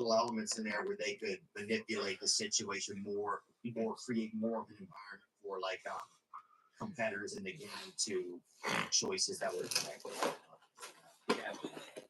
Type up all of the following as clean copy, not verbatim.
little elements in there where they could manipulate the situation more, or create more of an environment for like competitors in the game to make choices that would affect. Yeah,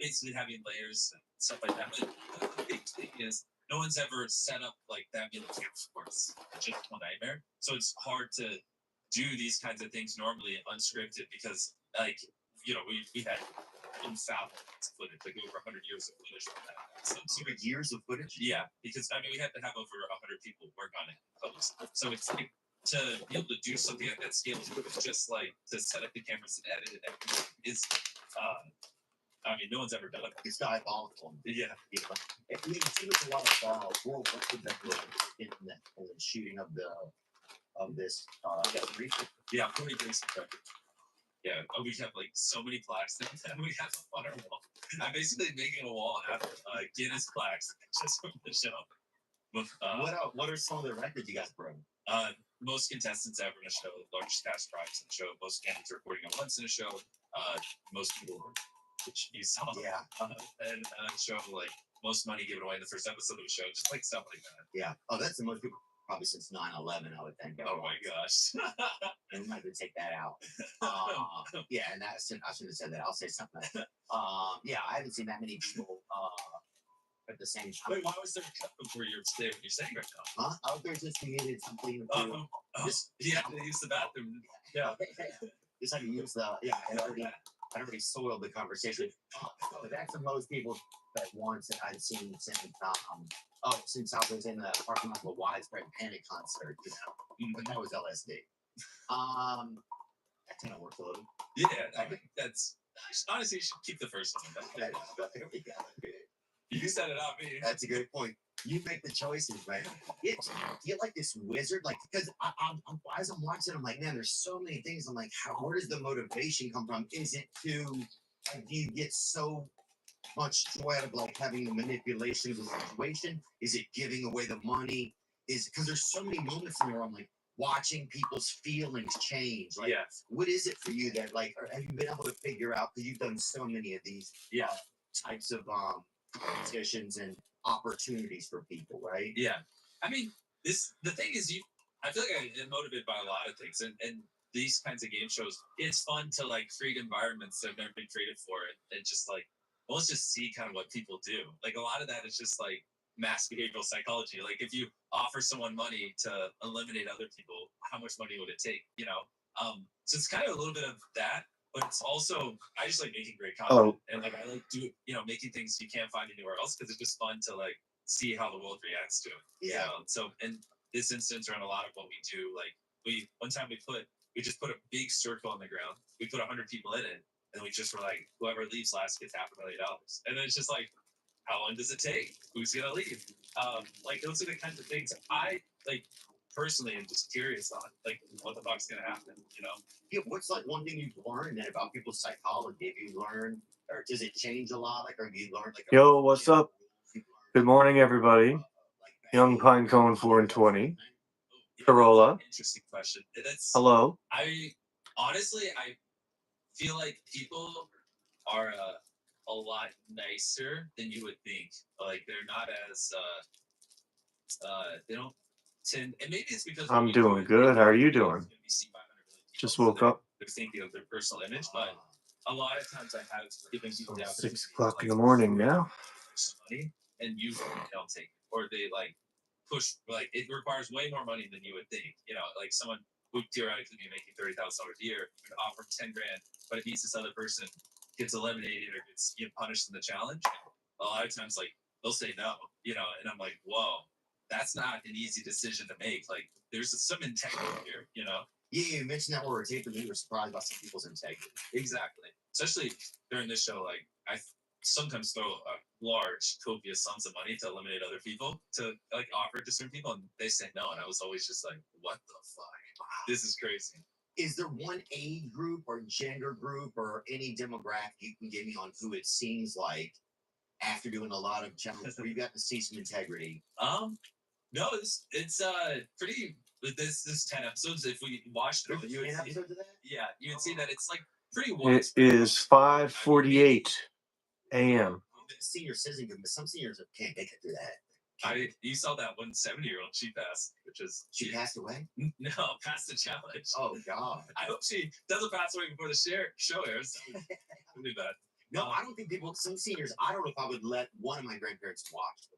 basically having layers and stuff like that. But the big thing is no one's ever set up like that in camp sports. It's just a nightmare. So it's hard to do these kinds of things normally unscripted because, like, we had infallible footage, like over 100 years of footage from that. So 100 years of footage? Yeah, because we had to have over 100 people work on it post. So it's like to be able to do something at that scale, just like to set up the cameras and edit it, is no one's ever done it. It's diabolical. Yeah. We see a lot of world records in the shooting of this. Yeah, pretty basic record. Yeah, we have like so many plaques that we have on our wall. I'm basically making a wall out of Guinness plaques just from the show. What are some of the records you guys broke? Most contestants ever in a show, largest cash prize in a show, most candidates recording at once in a show, most people, which you saw. Yeah. And a show like most money given away in the first episode of the show, just like stuff like that. Yeah. Oh, that's the most people probably since 9/11, I would think. Oh my gosh. And we might have to take that out. Yeah, and I shouldn't have said that. I'll say something. Yeah, I haven't seen that many people at the same time. Wait, why was there a cut before you're saying right now? Huh? I was there just needed something. Yeah, to use the bathroom. Yeah. Just had to use the, I already soiled the conversation. But that's the most people that once that I'd seen since I was in the parking lot of a Widespread Panic concert, but that was LSD. That kind of worked a little. Yeah, I think that's honestly, you should keep the first one. There we go. You set it up, me. That's a good point. You make the choices, man. You're like this wizard, like, because as I'm watching, I'm like, man, there's so many things. I'm like, where does the motivation come from? Is it to, like, do you get so much joy out of like having the manipulation of the situation? Is it giving away the money? Is because there's so many moments in there where I'm like watching people's feelings change. Like, what is it for you that like, or have you been able to figure out? Because you've done so many of these types of competitions and opportunities for people, right? Yeah. The thing is, I feel like I get motivated by a lot of things, and these kinds of game shows, it's fun to like create environments that have never been created for it, and just like let's just see kind of what people do. Like a lot of that is just like mass behavioral psychology. Like if you offer someone money to eliminate other people, how much money would it take? So it's kind of a little bit of that. But it's also, I just like making great content, and like I like making things you can't find anywhere else because it's just fun to like see how the world reacts to it. Yeah. So in this instance, around a lot of what we do, like one time we just put a big circle on the ground. We put 100 people in it, and we just were like, whoever leaves last gets $500,000. And then it's just like, how long does it take? Who's gonna leave? Like those are the kinds of things I like. Personally, I'm just curious on like what the fuck's gonna happen, Yeah, what's like one thing you've learned then about people's psychology? Have you learned, or does it change a lot? Like, or have you learned like? Yo, what's up? Good morning, everybody. Young Pinecone 4 and 20. Corolla. Interesting question. Hello. I feel like people are a lot nicer than you would think. Like they're not as they don't. And maybe it's because I'm doing good. How are you doing? Just woke up. They're thinking of their personal image, but a lot of times I have given people the 6 o'clock in the morning now. Money, and usually they don't take it, or they like push. Like it requires way more money than you would think. Like someone would theoretically be making $30,000 a year, could offer $10,000, but it means this other person gets eliminated or gets punished in the challenge. A lot of times, like they'll say no, and I'm like, whoa. That's not an easy decision to make. Like, there's some integrity here, Yeah, you mentioned that where we're taping. We were surprised by some people's integrity. Exactly. Especially during this show, like, I sometimes throw large, copious sums of money to eliminate other people, to, like, offer to certain people, and they say no, and I was always just like, what the fuck? This is crazy. Is there one age group or gender group or any demographic you can give me on who it seems like, after doing a lot of challenges, where you got to see some integrity? No, it's pretty. This is 10 episodes. If we watched it, you would see, episodes of that? Yeah, you would see that it's like pretty wide. It is 5:48 a.m. Senior citizen, but some seniors can't make it through that. You saw that 170-year-old. She passed, she passed away. No, passed the challenge. Oh God! I hope she doesn't pass away before the show airs. That would be bad. No, I don't think people. Some seniors, I don't know if I would let one of my grandparents watch.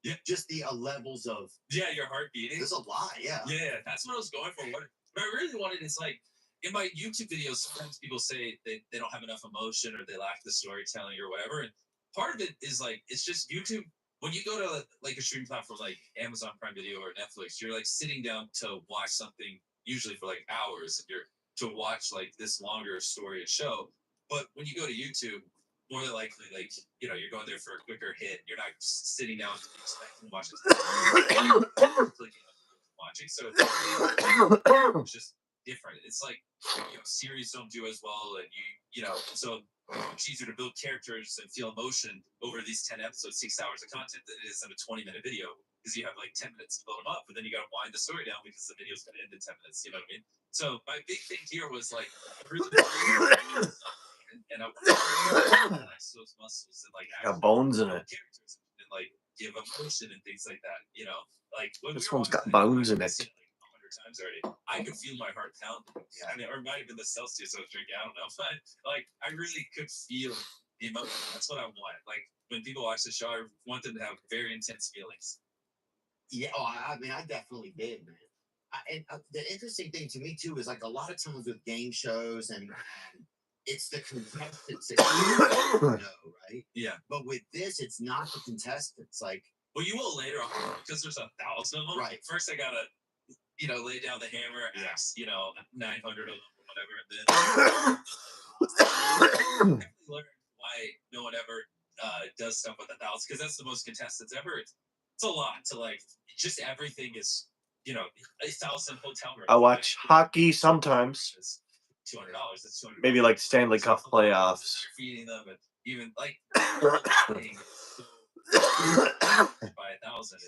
Yeah, just the levels of your heart beating. There's a lot. Yeah, that's what I was going for. What I really wanted is like in my YouTube videos. Sometimes people say they don't have enough emotion or they lack the storytelling or whatever. And part of it is like it's just YouTube. When you go to like a streaming platform like Amazon Prime Video or Netflix, you're like sitting down to watch something usually for like hours, and you're to watch like this longer story and show. But when you go to YouTube, more than likely, like you're going there for a quicker hit. You're not sitting down expecting to watch it. Watching, so it's just different. It's like series don't do as well, and so it's easier to build characters and feel emotion over these 10 episodes, 6 hours of content than it is in a 20-minute video, because you have like 10 minutes to build them up, but then you got to wind the story down because the video's going to end in 10 minutes. You know what I mean? So my big thing here was like, and I relax those muscles and like got bones in it. Characters and like give emotion and things like that. Like when this one's got bones in it. Times already, I could feel my heart pounding. I mean, or it might have been the Celsius I was drinking. I don't know, but like I really could feel the emotion. That's what I want. Like when people watch the show, I want them to have very intense feelings. Yeah, I mean, I definitely did, man. And the interesting thing to me too is like a lot of times with game shows and it's the contestants that you know, right? Yeah. But with this, it's not the contestants. Like, well, you will later on because there's 1,000 of them. Right. First, I gotta lay down the hammer, ask 900 of them or whatever, and then learn why no one ever does stuff with 1,000, because that's the most contestants ever. It's a lot to like. Just everything is 1,000 hotel rooms. I watch hockey sometimes. $200. That's $200. Maybe like Stanley Cup playoffs. Feeding them and even like by 1,000.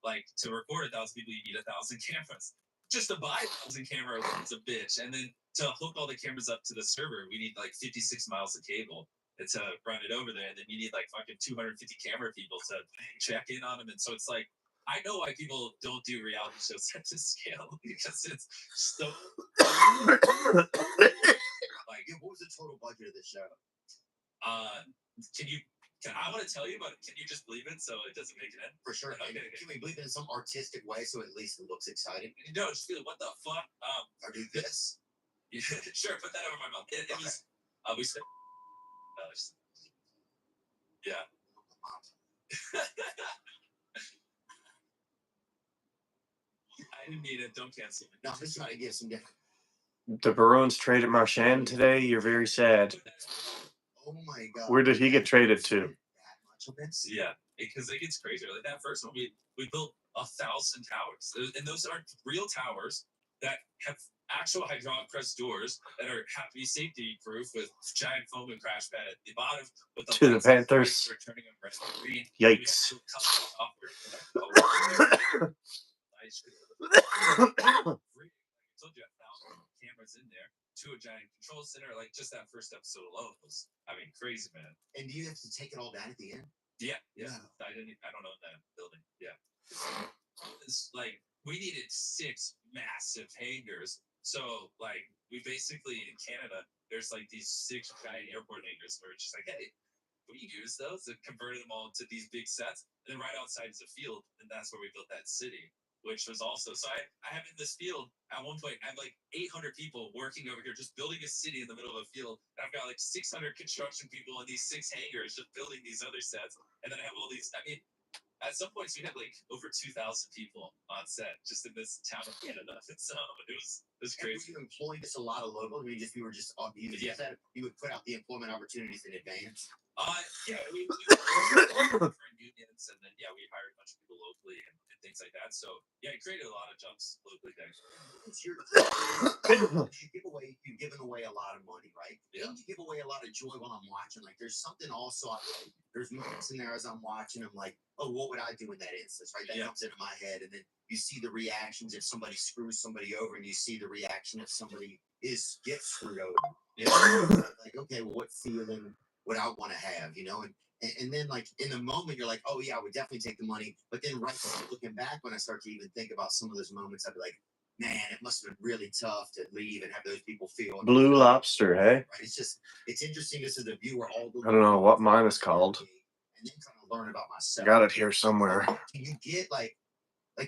Like to record 1,000 people, you need 1,000 cameras. Just to buy 1,000 cameras is a bitch, and then to hook all the cameras up to the server, we need like 56 miles of cable to run it over there, and then you need like fucking 250 camera people to check in on them, and so it's like I know why people don't do reality shows at this scale, because it's so. Like, what was the total budget of the show? I want to tell you, but can you just believe it so it doesn't make it end? For sure. Okay. Can we believe it in some artistic way so at least it looks exciting? No, just feel what the fuck? Or do this? Yeah, sure, put that over my mouth. It was. We said. Yeah. I didn't mean it. Don't cancel me. No, I'm just trying to get some different. The Bruins traded Marchand today. You're very sad. Oh my God. Where did he get traded to? Yeah, because it gets crazier. Like that first one, we built 1,000 towers, and those aren't real towers that have actual hydraulic press doors that have to be safety proof with giant foam and crash pad at the bottom. With To the Panthers. Turning them red and green. Yikes. I told you 1,000 cameras in there to a giant control center. Like just that first episode alone was, crazy, man. And do you have to take it all down at the end? Yeah. I don't know that building. Yeah. It's like we needed 6 massive hangars. So like we basically in Canada, there's like these 6 giant airport hangars where it's just like, hey, we use those and converted them all into these big sets. And then right outside is a field, and that's where we built that city, which was also so I have in this field at one point I have like 800 people working over here just building a city in the middle of a field. And I've got like 600 construction people in these 6 hangars just building these other sets. And then I have all these. At some points we had like over 2,000 people on set just in this town of Canada. So it was crazy. You employed just a lot of locals. You were just you would put out the employment opportunities in advance. Yeah, we different unions, and then we hired a bunch of people locally and things like that. So it created a lot of jobs locally there. You've given away a lot of money, right? Yeah. And you give away a lot of joy while I'm watching. Like there's something also. There's moments in there as I'm watching. I'm like, oh, what would I do in that instance, right? That comes into my head, and then you see the reactions if somebody screws somebody over, and you see the reaction if somebody gets screwed over. Yeah. Like, okay, well, what feeling would I want to have, and And then like in the moment you're like, oh yeah, I would definitely take the money. But then looking back, when I start to even think about some of those moments, I'd be like, man, it must have been really tough to leave and have those people feel Blue Lobster, hey? Right? It's interesting just as a viewer, all the I don't know what mine is called. and then kind of learn about myself. Got it here somewhere. Do you get like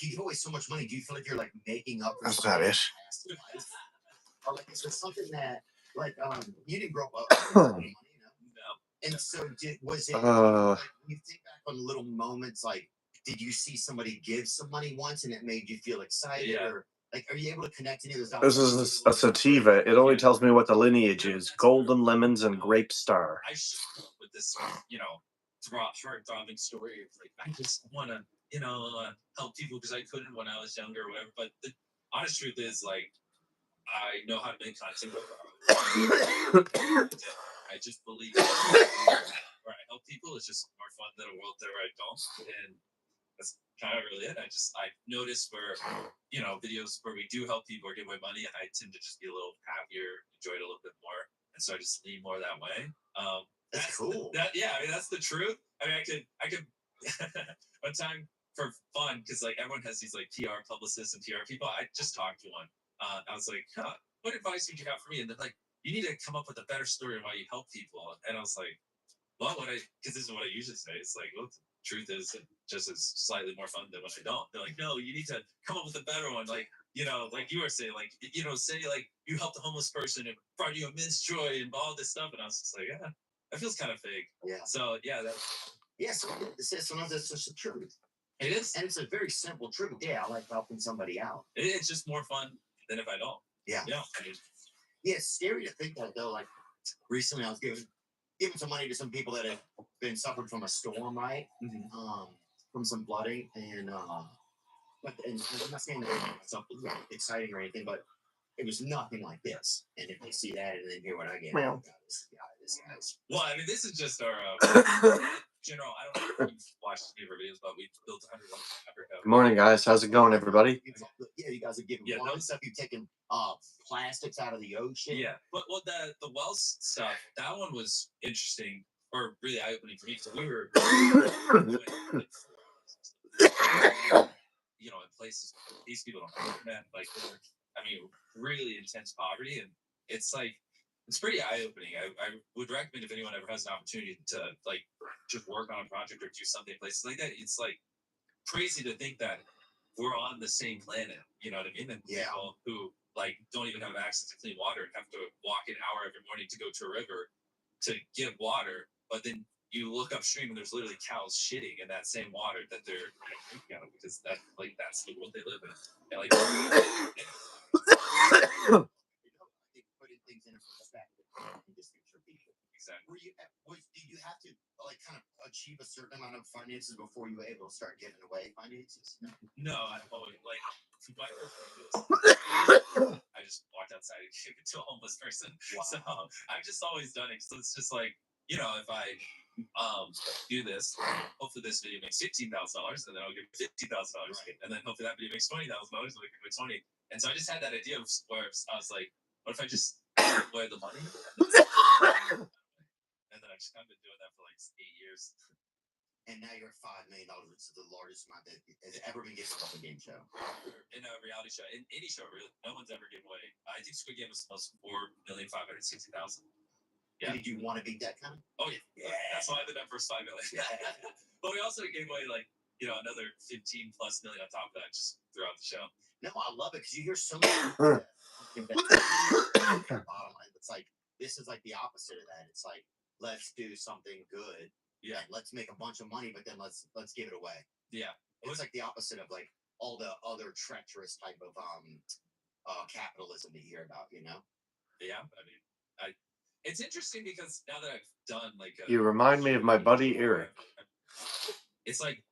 you give away so much money? Do you feel like you're like making up for That's not it. or like is there something that like you didn't grow up with money, you know? No. And so was it like, when you think back on little moments, like did you see somebody give some money once and it made you feel excited or like are you able to connect any of those dots? This is a sativa. It only tells me what the lineage is. Golden lemons and grape star. I should come up with this, heart-throbbing story. Like I just want to, help people because I couldn't when I was younger or whatever. But the honest truth is, like, I know how to make content. I just believe where I help people is just more fun than a world there where I don't. And that's kind of really it. I noticed where, videos where we do help people or give away money, I tend to just be a little happier, enjoy it a little bit more. And so I just lean more that way. That's cool. That's the truth. I mean, I could one time for fun, because like everyone has these like PR publicists and PR people. I just talked to one. I was like, what advice would you have for me? And they're like, you need to come up with a better story on why you help people. And I was like, well, because this is what I usually say. It's like, well, the truth is it just is slightly more fun than when I don't. They're like, no, you need to come up with a better one. Like, like you were saying, like, say like you helped a homeless person and brought you immense joy and all this stuff. And I was just like, yeah, that feels kind of fake. Yeah. So yeah, sometimes that's just the truth. It is. And it's a very simple truth. Yeah, I like helping somebody out. It's just more fun than if I don't. Yeah. Yeah. Yeah, it's scary to think that though. Like recently I was giving some money to some people that have been suffering from a storm, right? Mm-hmm. From some flooding and I'm not saying that it's something exciting or anything, but it was nothing like this. And if they see that and then hear what I get, oh God, this guy's. Well, I mean, this is just our general. I don't know if you've watched any of our videos, but we built 101 Africa. Good morning, guys. How's it going, everybody? Yeah, you guys are giving stuff. You've taken plastics out of the ocean. Yeah, but the Wells stuff, that one was interesting or really eye opening for me because we were, in places these people don't have internet, like really intense poverty, and it's like. It's pretty eye-opening. I would recommend if anyone ever has an opportunity to like just work on a project or do something in places like that. It's like crazy to think that we're on the same planet. You know what I mean? And people who like don't even have access to clean water and have to walk an hour every morning to go to a river to get water. But then you look upstream and there's literally cows shitting in that same water that they're drinking out of because that's the world they live in. And, like, putting things in perspective and just future people. Exactly. Did you have to like kind of achieve a certain amount of finances before you were able to start giving away finances? No, I've always like my I just walked outside and gave it to a homeless person. Wow. So I've just always done it. So it's just like if I do this, hopefully this video makes $15,000, and then I'll give $50,000, right? And then hopefully that video makes $20,000, and I can give it 20. And so I just had that idea of where I was like, what if I just give away the money? And then I've just kind of been doing that for like 8 years. And now you're at $5 million, which is the largest amount that has ever been given off a game show. In a reality show, in any show, really, no one's ever given away. I think Squid Game was the most $4,560,000. Yeah. Did you want to beat that kind of? Oh yeah. That's why I did that first $5 million. But we also gave away like another 15+ million on top of that just throughout the show. No, I love it because you hear so many. It's like this is like the opposite of that. It's like let's do something good. Yeah. Let's make a bunch of money, but then let's give it away. Yeah. It's like the opposite of like all the other treacherous type of capitalism to hear about. Yeah. I mean, it's interesting because now that I've done like you remind me of my buddy Eric. It's like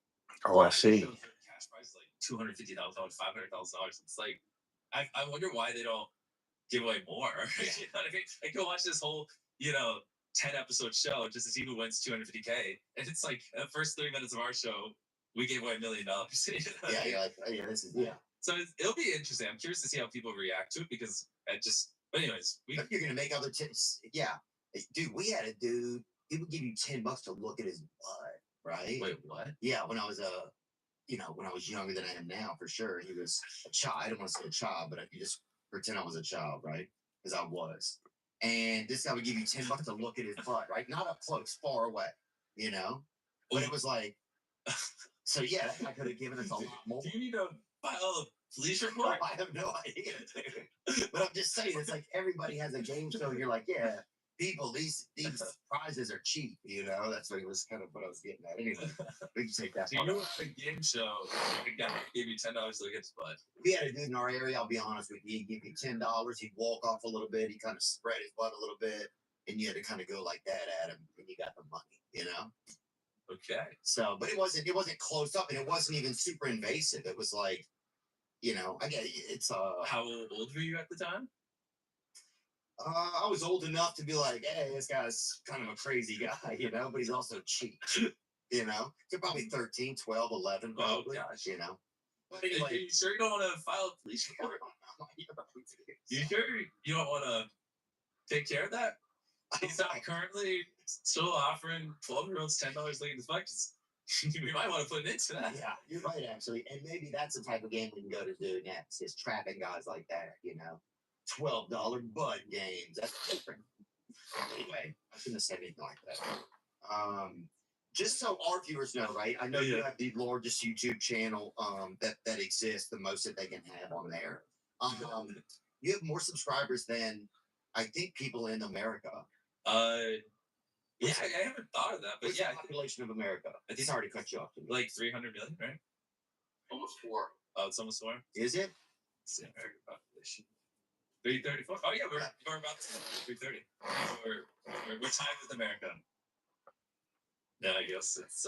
I see. Cash price like $250,000, $500,000. It's like I wonder why they don't give away more. You know what I mean? Like go watch this whole 10-episode show just to see who wins $250K, and it's like the first 30 minutes of our show we gave away $1 million. Yeah, you're like, oh, yeah, this is So it'll be interesting. I'm curious to see how people react to it because it just. But anyways, you're gonna make other tips. Yeah, dude, we had a dude. he would give you $10 to look at his butt, right? Wait, what? Yeah, when I was when I was younger than I am now, for sure. He was a child. I don't want to say a child, but you just pretend I was a child, right? Because I was. And this guy would give you $10 to look at his butt, right? Not up close, far away, But it was like, so yeah, I could have given us a lot more. Do you need to file a police report? I have no idea, dude. But I'm just saying, it's like everybody has a game show. And you're like, yeah, people, these prizes are cheap. That's what it was kind of what I was getting at. Anyway, we can take that. Do you know a game show? A guy gave you $10 to look at his butt. We had a dude in our area. I'll be honest with you. He'd give you $10. He'd walk off a little bit. He kind of spread his butt a little bit, and you had to kind of go like that at him, and you got the money. Okay. So, but it wasn't close up, and it wasn't even super invasive. It was like, I get it's How old were you at the time? I was old enough to be like, hey, this guy's kind of a crazy guy, but he's also cheap. So probably 13, 12, 11, probably. Oh, gosh. But anyway, are you sure you don't want to file a police report? You sure you don't want to take care of that? He's not currently still offering 12-year-olds $10 late in his bucks. We might want to put an end to that. Yeah, you're right, actually. And maybe that's the type of game we can go to do next, is trapping guys like that, $12 bud games. That's different. Anyway, I shouldn't have said anything like that. Just so our viewers know, right? I know you have the largest YouTube channel that exists, the most that they can have on there. You have more subscribers than I think people in America. Yeah, I haven't thought of that, but the population of America. I think I already cut you off. Like 300 million, right? Almost 4. Oh, it's almost 4. Is it? It's the American population. 334. Oh yeah, we're about to 330. We're tied with America. Yeah, I guess it's.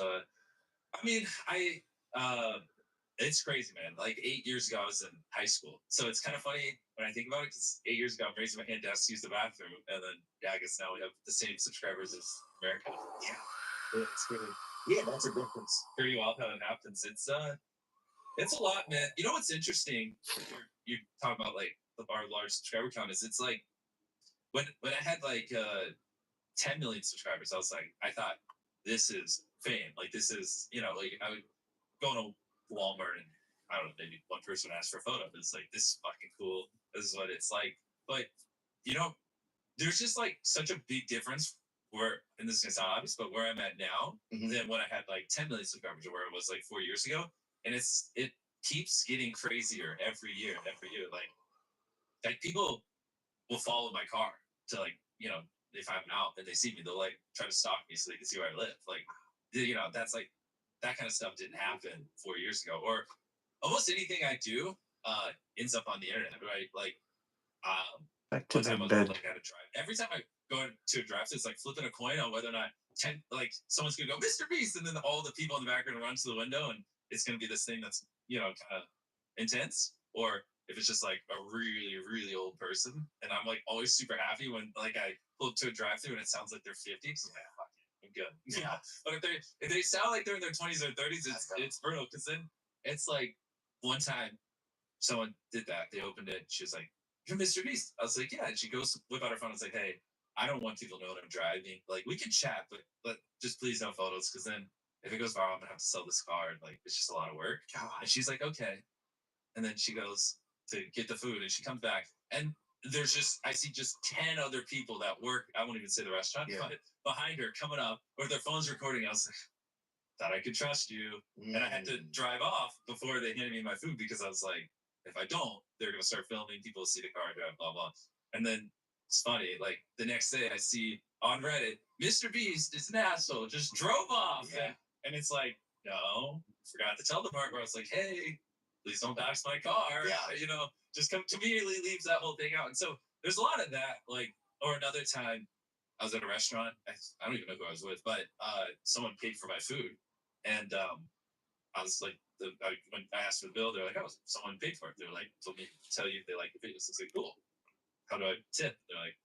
It's crazy, man. Like 8 years ago, I was in high school, so it's kind of funny when I think about it. Because 8 years ago, I'm raising my hand to use the bathroom, and then I guess now we have the same subscribers as America. Yeah, it's pretty. Yeah, that's a difference. Pretty wild how it happens. It's a lot, man. You know what's interesting? You talk about like our large subscriber count is. It's like when I had like 10 million subscribers, I thought this is fame. Like this is like I would go to Walmart and I don't know, maybe one person asked for a photo. It's like, this is fucking cool. This is what it's like. But there's just like such a big difference and this is gonna sound obvious, but where I'm at now than when I had like 10 million subscribers, or where it was like 4 years ago. And it keeps getting crazier every year. Like people will follow my car to if I'm out and they see me, they'll like try to stalk me so they can see where I live. Like, that's like, that kind of stuff didn't happen 4 years ago. Or almost anything I do ends up on the internet, right? Like, back to that bed. Like, how to drive. Every time I go to a drive, it's like flipping a coin on whether or not someone's gonna go Mr. Beast, and then all the people in the background run to the window, and it's gonna be this thing that's kind of intense, or if it's just like a really, really old person, and I'm like always super happy when like I pull up to a drive-through and it sounds like they're 50, because I'm like, fuck it, I'm good. Yeah. But if they sound like they're in their 20s or 30s, it's brutal, because then it's like one time someone did that. They opened it. She was like, "You're Mr. Beast." I was like, "Yeah." And she goes whip out her phone and was like, "Hey, I don't want people to know what I'm driving. Like, we can chat, but just please no photos, because then if it goes viral, I'm gonna have to sell this car. And like, it's just a lot of work." God. And she's like, "Okay." And then she goes to get the food, and she comes back, and I see just 10 other people that work. I won't even say the restaurant, but behind her coming up with their phones recording. I was like, thought I could trust you. And I had to drive off before they handed me my food, because I was like, if I don't, they're going to start filming. People will see the car drive, blah, blah. And then it's funny. Like the next day I see on Reddit, Mr. Beast is an asshole, just drove off. Yeah. And it's like, no, forgot to tell the part where I was like, hey, please don't bash my car. Yeah. Just immediately leaves that whole thing out. And so there's a lot of that. Like, or another time I was at a restaurant. I don't even know who I was with, but someone paid for my food. And I was like, when I asked for the bill, they're like, "Oh, someone paid for it." They're like, "Told me to tell you if they like the videos." It's like, cool. How do I tip? They're like,